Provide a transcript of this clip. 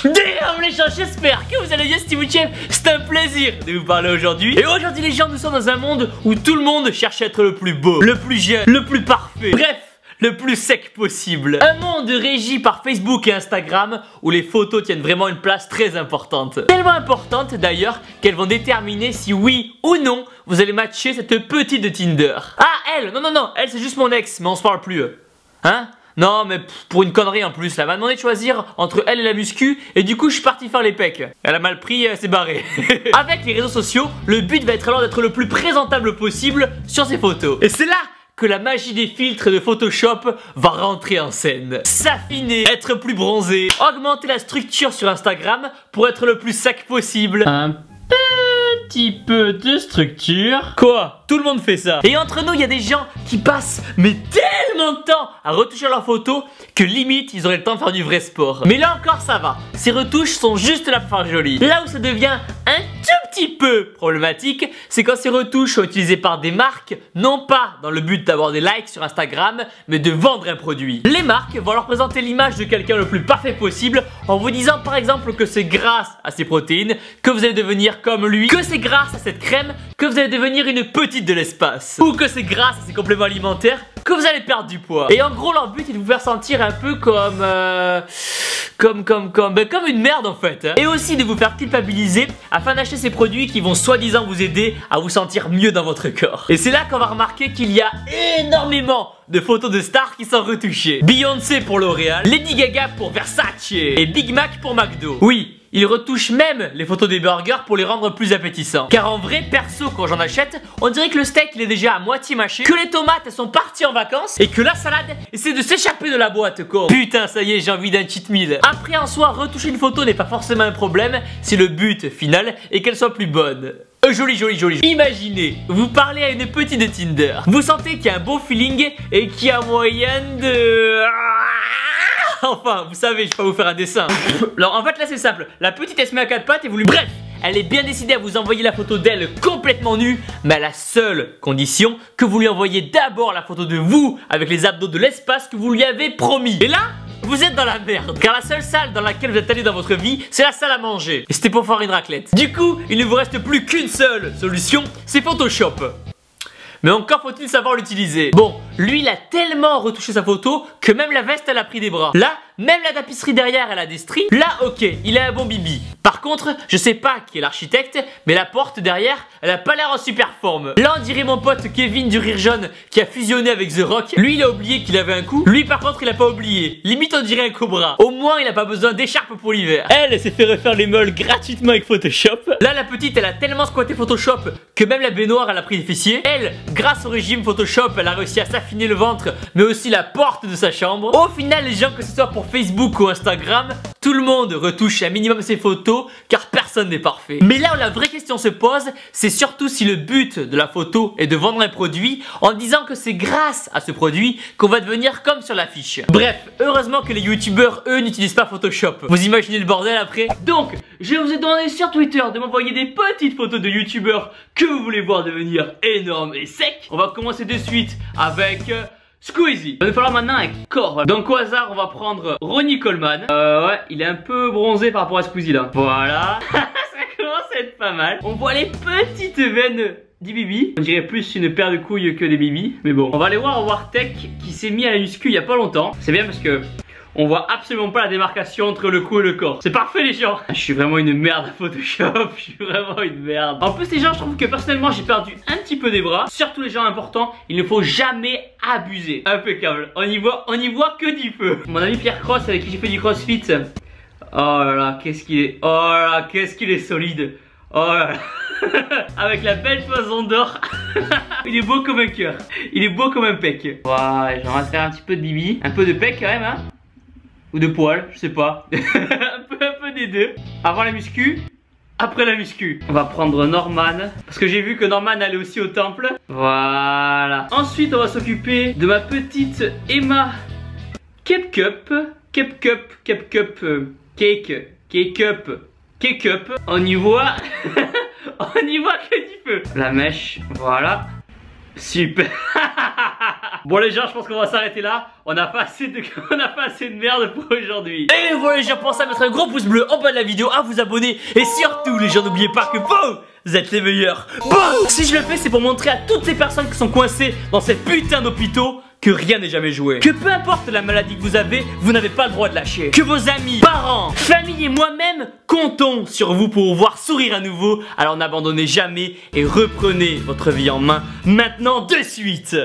Damn les gens, j'espère que vous allez bien, Steve Chef. C'est un plaisir de vous parler aujourd'hui. Et aujourd'hui les gens, nous sommes dans un monde où tout le monde cherche à être le plus beau, le plus jeune, le plus parfait. Bref, le plus sec possible. Un monde régi par Facebook et Instagram où les photos tiennent vraiment une place très importante. Tellement importante d'ailleurs qu'elles vont déterminer si oui ou non vous allez matcher cette petite de Tinder. Ah elle, non, elle c'est juste mon ex, mais on se parle plus. Hein? Non mais pour une connerie en plus là, elle m'a demandé de choisir entre elle et la muscu et du coup je suis parti faire les pecs. Elle a mal pris, elle s'est barrée. Avec les réseaux sociaux, le but va être alors d'être le plus présentable possible sur ses photos. Et c'est là que la magie des filtres de Photoshop va rentrer en scène. S'affiner, être plus bronzé, augmenter la structure sur Instagram pour être le plus sec possible. Un petit peu de structure. Quoi? Tout le monde fait ça. Et entre nous, il y a des gens qui passent mais tellement de temps à retoucher leurs photos que limite, ils auraient le temps de faire du vrai sport. Mais là encore, ça va. Ces retouches sont juste là pour faire joli. Là où ça devient un tout petit peu problématique, c'est quand ces retouches sont utilisées par des marques, non pas dans le but d'avoir des likes sur Instagram, mais de vendre un produit. Les marques vont leur présenter l'image de quelqu'un le plus parfait possible en vous disant par exemple que c'est grâce à ses protéines que vous allez devenir comme lui, que c'est grâce à cette crème que vous allez devenir une petite de l'espace, ou que c'est grâce à ces compléments alimentaires que vous allez perdre du poids. Et en gros leur but est de vous faire sentir un peu comme une merde en fait. Et aussi de vous faire culpabiliser afin d'acheter ces produits qui vont soi-disant vous aider à vous sentir mieux dans votre corps. Et c'est là qu'on va remarquer qu'il y a énormément de photos de stars qui sont retouchées. Beyoncé pour L'Oréal, Lady Gaga pour Versace et Big Mac pour McDo. Oui, ils retouchent même les photos des burgers pour les rendre plus appétissants. Car en vrai, perso, quand j'en achète, on dirait que le steak il est déjà à moitié mâché, que les tomates elles sont parties en vacances et que la salade essaie de s'échapper de la boîte quoi. Putain, ça y est, j'ai envie d'un cheat meal. Après en soi, retoucher une photo n'est pas forcément un problème si le but final est qu'elle soit plus bonne. Joli. Imaginez, vous parlez à une petite de Tinder. Vous sentez qu'il y a un beau feeling et qu'il y a moyen de... Enfin, vous savez, je vais pas vous faire un dessin. Alors en fait là c'est simple, la petite elle se met à quatre pattes et vous lui... Bref, elle est bien décidée à vous envoyer la photo d'elle complètement nue, mais à la seule condition que vous lui envoyez d'abord la photo de vous avec les abdos de l'espace que vous lui avez promis. Et là, vous êtes dans la merde, car la seule salle dans laquelle vous êtes allé dans votre vie, c'est la salle à manger. Et c'était pour faire une raclette. Du coup, il ne vous reste plus qu'une seule solution, c'est Photoshop. Mais encore faut-il savoir l'utiliser. Bon, lui il a tellement retouché sa photo que même la veste elle a pris des bras. Là, même la tapisserie derrière elle a des stries. Là, ok, il a un bon bibi. Par contre, je sais pas qui est l'architecte, mais la porte derrière, elle a pas l'air en super forme. Là, on dirait mon pote Kevin du Rire Jaune qui a fusionné avec The Rock. Lui, il a oublié qu'il avait un cou. Lui, par contre, il a pas oublié. Limite, on dirait un cobra. Au moins, il a pas besoin d'écharpe pour l'hiver. Elle s'est fait refaire les meules gratuitement avec Photoshop. Là, la petite, elle a tellement squatté Photoshop que même la baignoire, elle a pris des fessiers. Elle, grâce au régime Photoshop, elle a réussi à s'affiner le ventre, mais aussi la porte de sa chambre. Au final, les gens, que ce soit pour Facebook ou Instagram, tout le monde retouche un minimum ses photos car personne n'est parfait. Mais là où la vraie question se pose, c'est surtout si le but de la photo est de vendre un produit en disant que c'est grâce à ce produit qu'on va devenir comme sur l'affiche. Bref, heureusement que les youtubeurs eux n'utilisent pas Photoshop. Vous imaginez le bordel après? Donc, je vous ai demandé sur Twitter de m'envoyer des petites photos de youtubeurs que vous voulez voir devenir énormes et secs. On va commencer de suite avec... Squeezie. Il va nous falloir maintenant un corps. Donc au hasard on va prendre Ronnie Coleman. Ouais, il est un peu bronzé par rapport à Squeezie là. Voilà. Ça commence à être pas mal. On voit les petites veines d'Ibibi. On dirait plus une paire de couilles que des bibis. Mais bon, on va aller voir Wartech qui s'est mis à la muscu il y a pas longtemps. C'est bien parce que on voit absolument pas la démarcation entre le cou et le corps. C'est parfait les gens. Je suis vraiment une merde à Photoshop. Je suis vraiment une merde. En plus les gens, je trouve que personnellement j'ai perdu un petit peu des bras. Surtout les gens importants, il ne faut jamais abuser. Impeccable. On y voit que du feu. Mon ami Pierre Cross avec qui j'ai fait du crossfit. Oh là là, qu'est-ce qu'il est. Oh là là, qu'est-ce qu'il est solide. Oh là là. Avec la belle toison d'or. Il est beau comme un cœur. Il est beau comme un pec. Voilà, j'en vais faire un petit peu de bibi. Un peu de pec quand même hein. Ou de poils, je sais pas. un peu des deux. Avant la muscu, après la muscu. On va prendre Norman, parce que j'ai vu que Norman allait aussi au temple. Voilà. Ensuite, on va s'occuper de ma petite Emma Cake-Up. On y voit. On y voit que du feu. La mèche, voilà. Super. Bon les gens, je pense qu'on va s'arrêter là. On n'a pas assez de merde pour aujourd'hui. Et voilà les gens, pensez à mettre un gros pouce bleu en bas de la vidéo, à vous abonner. Et surtout les gens, n'oubliez pas que vous êtes les meilleurs. Si je le fais, c'est pour montrer à toutes ces personnes qui sont coincées dans ces putains d'hôpitaux que rien n'est jamais joué. Que peu importe la maladie que vous n'avez pas le droit de lâcher. Que vos amis, parents, famille et moi-même comptons sur vous pour vous voir sourire à nouveau. Alors n'abandonnez jamais et reprenez votre vie en main maintenant de suite.